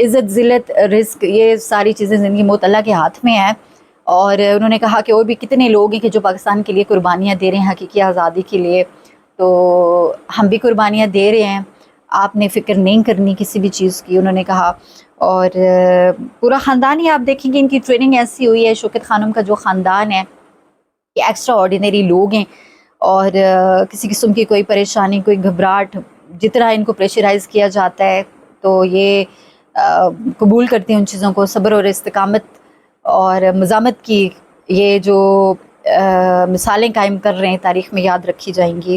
عزت ذلت رزق یہ ساری چیزیں زندگی موت اللہ کے ہاتھ میں ہے. اور انہوں نے کہا کہ اور بھی کتنے لوگ ہیں کہ جو پاکستان کے لیے قربانیاں دے رہے ہیں حقیقی آزادی کے لیے. تو ہم بھی قربانیاں دے رہے ہیں, آپ نے فکر نہیں کرنی کسی بھی چیز کی, انہوں نے کہا. اور پورا خاندان ہی آپ دیکھیں گے ان کی ٹریننگ ایسی ہوئی ہے. شوکت خانم کا جو خاندان ہے یہ ایکسٹرا آرڈینری لوگ ہیں, اور کسی قسم کی کوئی پریشانی کوئی گھبراہٹ, جتنا ان کو پریشرائز کیا جاتا ہے تو یہ قبول کرتے ہیں ان چیزوں کو. صبر اور استقامت اور مزاحمت کی یہ جو مثالیں قائم کر رہے ہیں تاریخ میں یاد رکھی جائیں گی.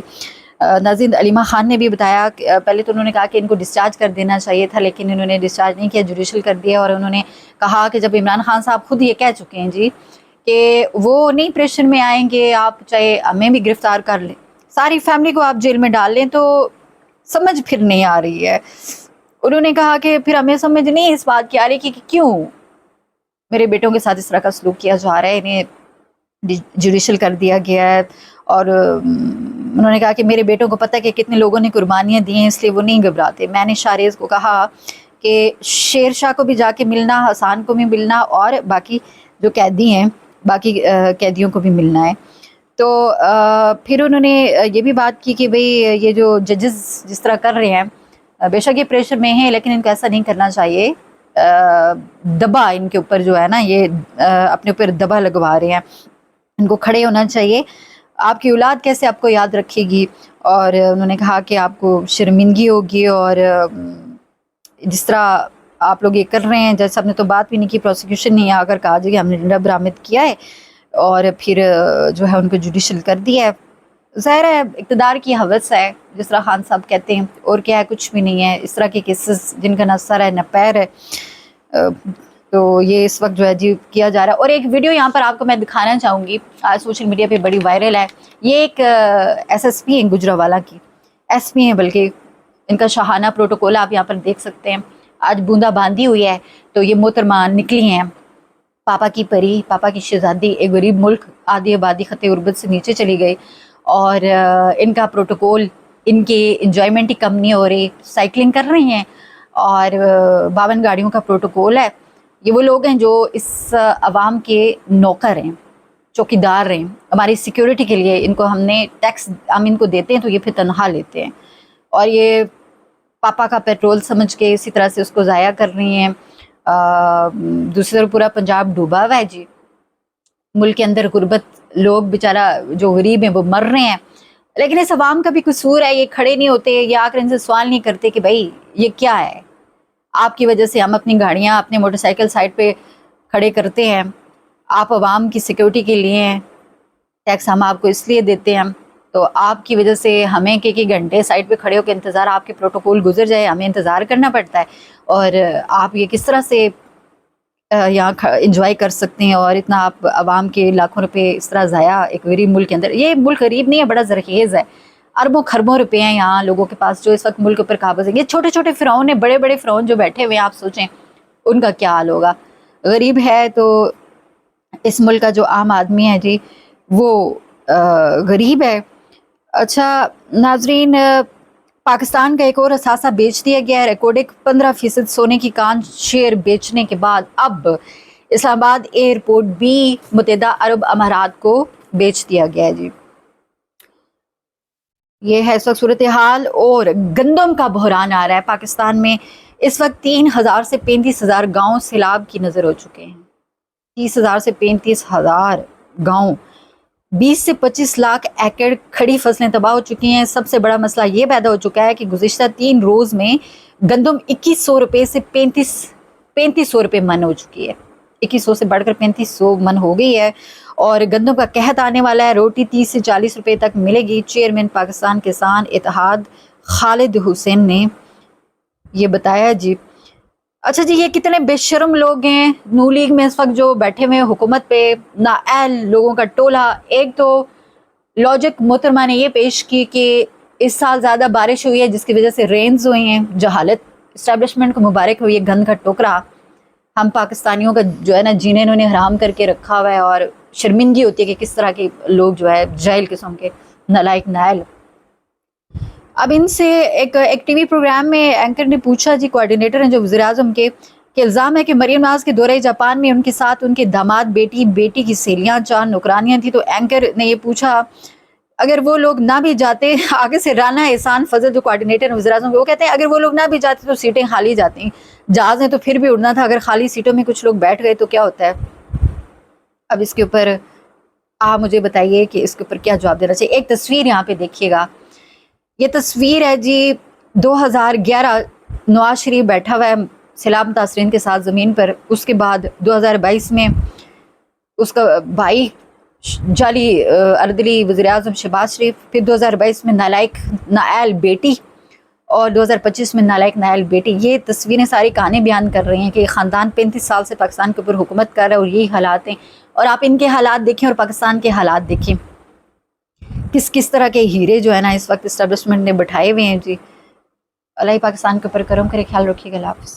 ناظرین, علیمہ خان نے بھی بتایا کہ پہلے تو انہوں نے کہا کہ ان کو ڈسچارج کر دینا چاہیے تھا, لیکن انہوں نے ڈسچارج نہیں کیا, جوڈیشل کر دیا. اور انہوں نے کہا کہ جب عمران خان صاحب خود یہ کہہ چکے ہیں جی کہ وہ نہیں پریشر میں آئیں گے, آپ چاہے ہمیں بھی گرفتار کر لیں, ساری فیملی کو آپ جیل میں ڈال لیں, تو سمجھ پھر نہیں آ رہی ہے. انہوں نے کہا کہ پھر ہمیں سمجھ نہیں اس بات کی آ رہی کہ کیوں میرے بیٹوں کے ساتھ اس طرح کا سلوک کیا جا رہا ہے, انہیں جوڈیشل کر دیا گیا ہے. اور انہوں نے کہا کہ میرے بیٹوں کو پتہ ہے کہ کتنے لوگوں نے قربانیاں دی ہیں, اس لیے وہ نہیں گھبراتے. میں نے شاریز کو کہا کہ شیر شاہ کو بھی جا کے ملنا, حسان کو بھی ملنا, اور باقی جو قیدی ہیں باقی قیدیوں کو بھی ملنا ہے. تو پھر انہوں نے یہ بھی بات کی کہ بھئی یہ جو ججز جس طرح کر رہے ہیں, بے شک یہ پریشر میں ہیں, لیکن ان کو ایسا نہیں کرنا چاہیے. دبا ان کے اوپر جو ہے نا, یہ اپنے اوپر دبا لگوا رہے ہیں, ان کو کھڑے ہونا چاہیے. آپ کی اولاد کیسے آپ کو یاد رکھے گی؟ اور انہوں نے کہا کہ آپ کو شرمندگی ہوگی, اور جس طرح آپ لوگ یہ کر رہے ہیں, جج صاحب نے تو بات بھی نہیں کی, پروسیکیوشن نہیں آ کر کہا جی کہ ہم نے ڈنڈا برآمد کیا ہے, اور پھر جو ہے ان کو جوڈیشل کر دیا ہے. ظاہر ہے اقتدار کی ہوس ہے, جس طرح خان صاحب کہتے ہیں, اور کیا ہے, کچھ بھی نہیں ہے. اس طرح کے کیسز جن کا نہ سر ہے نہ پیر ہے, تو یہ اس وقت جو ہے جی کیا جا رہا ہے. اور ایک ویڈیو یہاں پر آپ کو میں دکھانا چاہوں گی, آج سوشل میڈیا پہ بڑی وائرل ہے. یہ ایک ایس ایس پی ہیں گجرانوالہ کی, ایس پی ہیں بلکہ, ان کا شاہانہ پروٹوکول آپ یہاں پر دیکھ سکتے ہیں. آج بوندا باندی ہوئی ہے تو یہ محترمہ نکلی ہیں, پاپا کی پری, پاپا کی شہزادی, ایک غریب ملک آدھی آبادی خطے غربت سے نیچے چلی گئی, اور ان کا پروٹوکول, ان کے انجوائمنٹ ہی کم نہیں ہو رہی, سائیکلنگ کر رہی ہیں, اور 52 گاڑیوں کا پروٹوکول ہے. یہ وہ لوگ ہیں جو اس عوام کے نوکر ہیں, چوکیدار ہیں, ہماری سیکیورٹی کے لیے ان کو ہم نے ٹیکس ہم ان کو دیتے ہیں تو یہ پھر تنخواہ لیتے ہیں, اور یہ پاپا کا پیٹرول سمجھ کے اسی طرح سے اس کو ضائع کر رہی ہیں. دوسری طرف پورا پنجاب ڈوبا ہوا ہے جی, ملک کے اندر غربت, لوگ بیچارہ جو غریب ہیں وہ مر رہے ہیں, لیکن اس عوام کا بھی قصور ہے. یہ کھڑے نہیں ہوتے, یہ آ کر ان سے سوال نہیں کرتے کہ بھائی یہ کیا ہے, آپ کی وجہ سے ہم اپنی گاڑیاں اپنے موٹر سائیکل سائڈ پہ کھڑے کرتے ہیں, آپ عوام کی سیکیورٹی کے لیے ہیں, ٹیکس ہم آپ کو اس لیے دیتے ہیں, تو آپ کی وجہ سے ہمیں کہ گھنٹے سائڈ پہ کھڑے ہو کے انتظار, آپ کے پروٹوکول گزر جائے, ہمیں انتظار کرنا پڑتا ہے, اور آپ یہ کس طرح سے یہاں انجوائے کر سکتے ہیں, اور اتنا آپ عوام کے لاکھوں روپے اس طرح ضائع ایک غریب ملک کے اندر. یہ ملک غریب نہیں ہے, بڑا زرخیز ہے, اربوں خربوں روپے ہیں یہاں لوگوں کے پاس جو اس وقت ملک پر قابض ہیں. یہ چھوٹے چھوٹے فرعون ہیں, بڑے بڑے فرعون جو بیٹھے ہوئے ہیں, آپ سوچیں ان کا کیا حال ہوگا. غریب ہے تو اس ملک کا جو عام آدمی ہے جی وہ غریب ہے. اچھا ناظرین, پاکستان کا ایک اور اثاثہ بیچ دیا گیا ہے. ریکارڈک 15% سونے کی کان شیئر بیچنے کے بعد اب اسلام آباد ایئرپورٹ بھی متحدہ عرب امارات کو بیچ دیا گیا ہے جی. یہ ہے اس وقت صورتحال. اور گندم کا بحران آ رہا ہے پاکستان میں. اس وقت 3,000 سے 35,000 گاؤں سیلاب کی نظر ہو چکے ہیں. 30,000 سے 35,000 گاؤں, 20 سے 25 لاکھ ایکڑ کھڑی فصلیں تباہ ہو چکی ہیں. سب سے بڑا مسئلہ یہ پیدا ہو چکا ہے کہ گزشتہ 3 روز میں گندم 2,100 روپے سے 3500 روپے من ہو چکی ہے. 2,100 سے بڑھ کر 3,500 من ہو گئی ہے, اور گندم کا قحط آنے والا ہے. روٹی 30 سے 40 روپے تک ملے گی. چیئرمین پاکستان کسان اتحاد خالد حسین نے یہ بتایا جی. اچھا جی, یہ کتنے بے شرم لوگ ہیں نو لیگ میں اس وقت جو بیٹھے ہوئے حکومت پہ, نااہل لوگوں کا ٹولہ. ایک تو لاجک محترمہ نے یہ پیش کی کہ اس سال زیادہ بارش ہوئی ہے جس کی وجہ سے رینز ہوئی ہیں. جہالت, اسٹیبلشمنٹ کو مبارک ہو, یہ گند کا ٹوکرا ہم پاکستانیوں کا جو ہے نا جینے انہوں نے حرام کر کے رکھا ہوا ہے, اور شرمندگی ہوتی ہے کہ کس طرح کے لوگ جو ہے جاہل قسم کے نالائق نائل. اب ان سے ایک ٹی وی پروگرام میں اینکر نے پوچھا جی, کوارڈینیٹر ہیں جو وزیر اعظم کے, کہ الزام ہے کہ مریم نواز کے دورہ جاپان میں ان کے ساتھ ان کے داماد، بیٹی کی سہیلیاں، 4 نوکرانیاں تھیں. تو اینکر نے یہ پوچھا اگر وہ لوگ نہ بھی جاتے، آگے سے رانا احسان فضل جو کوارڈینیٹر وزیراعظم، وہ کہتے ہیں اگر وہ لوگ نہ بھی جاتے تو سیٹیں خالی جاتی، جہاز ہے تو پھر بھی اڑنا تھا، اگر خالی سیٹوں میں کچھ لوگ بیٹھ گئے تو کیا ہوتا ہے. اب اس کے اوپر آپ مجھے بتائیے کہ اس کے اوپر کیا جواب دینا چاہیے. ایک تصویر یہاں پہ دیکھیے گا، یہ تصویر ہے جی 2011 نواز شریف بیٹھا ہوا ہے سیلاب متاثرین کے ساتھ زمین پر. اس کے بعد 2022 میں اس کا بھائی جعلی اردلی وزیر اعظم شہباز شریف، پھر 2022 میں نالائق نائل بیٹی، اور 2025 میں نالائق نائل بیٹی. یہ تصویریں ساری کہانی بیان کر رہی ہیں کہ یہ خاندان 35 سال سے پاکستان کے اوپر حکومت کر رہا ہے اور یہی حالات ہیں. اور آپ ان کے حالات دیکھیں اور پاکستان کے حالات دیکھیں، کس طرح کے ہیرے جو ہے نا اس وقت اسٹیبلشمنٹ نے بٹھائے ہوئے ہیں جی. اللہ پاکستان کے اوپر کرم کرے. خیال رکھیے گا. اللہ حافظ.